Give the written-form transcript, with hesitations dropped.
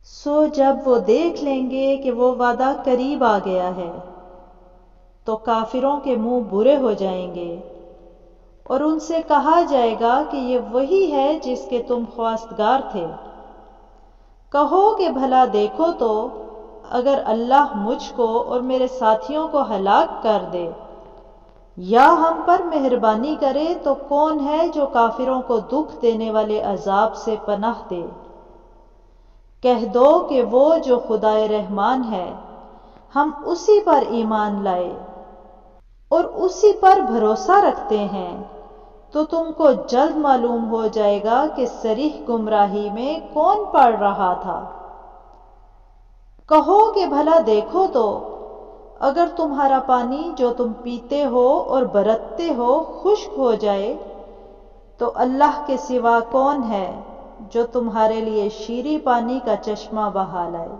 سو جب وہ دیکھ لیں گے کہ وہ وعدہ قریب آ گیا ہے تو کافروں کے منہ برے ہو جائیں گے اور ان سے کہا جائے گا کہ یہ وہی ہے جس کے تم خواستگار تھے۔ کہو کہ بھلا دیکھو تو اگر اللہ مجھ کو اور میرے ساتھیوں کو ہلاک کر دے یا ہم پر مہربانی کرے تو کون ہے جو کافروں کو دکھ دینے والے عذاب سے پناہ دے؟ کہہ دو کہ وہ جو خدائے رحمان ہے ہم اسی پر ایمان لائے اور اسی پر بھروسہ رکھتے ہیں، تو تم کو جلد معلوم ہو جائے گا کہ صریح گمراہی میں کون پڑ رہا تھا۔ کہو کہ بھلا دیکھو تو اگر تمہارا پانی جو تم پیتے ہو اور برتتے ہو خشک ہو جائے تو اللہ کے سوا کون ہے جو تمہارے لیے شیریں پانی کا چشمہ بہا لائے؟